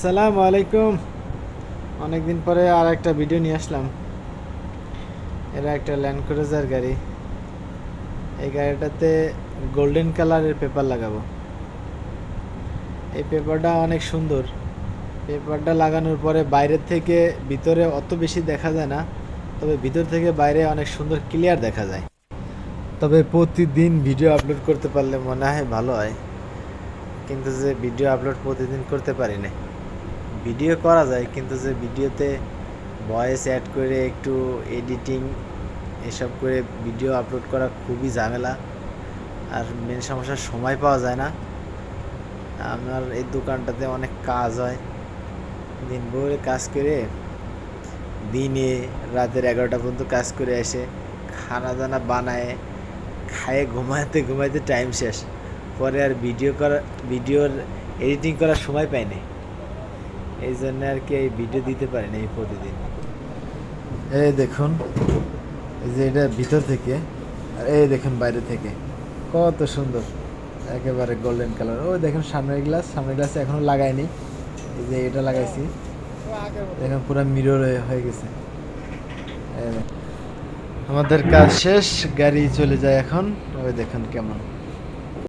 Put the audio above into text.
আসসালামু আলাইকুম। অনেকদিন পরে আর একটা ভিডিও নিয়ে আসলাম। এরা একটা ল্যান্ড ক্রুজার গাড়ি। এই গাড়িটাতে গোল্ডেন কালারের পেপার লাগাবো। এই পেপারটা অনেক সুন্দর। পেপারটা লাগানোর পরে বাইরের থেকে ভিতরে অত বেশি দেখা যায় না, তবে ভিতর থেকে বাইরে অনেক সুন্দর ক্লিয়ার দেখা যায়। তবে প্রতিদিন ভিডিও আপলোড করতে পারলে মনে হয় ভালো হয়, কিন্তু যে ভিডিও আপলোড প্রতিদিন করতে পারি না। ভিডিও করা যায়, কিন্তু যে ভিডিওতে ভয়েস অ্যাড করে একটু এডিটিং এসব করে ভিডিও আপলোড করা খুবই ঝামেলা। আর মেন সমস্যা, সময় পাওয়া যায় না। আমার এই দোকানটাতে অনেক কাজ হয়, দিনভর কাজ করে দিনে রাতের 11টা পর্যন্ত কাজ করে এসে খানা দানা বানায় খায়ে ঘুমাতে ঘুমাইতে টাইম শেষ। পরে আর ভিডিওর এডিটিং করার সময় পাই না। এই জন্য আর কি এই ভিডিও দিতে পারি না এই প্রতিদিন। এই দেখুন, এই যে এটা ভিতর থেকে, আর এই দেখুন বাইরে থেকে কত সুন্দর, একেবারে গোল্ডেন কালার। ওই দেখুন সামনের গ্লাস এখনো লাগাইনি, এই যে এটা লাগাইছি, দেখুন পুরো মিরর হয়ে গেছে। আমাদের কাজ শেষ, গাড়ি চলে যায় এখন। ওই দেখুন কেমন।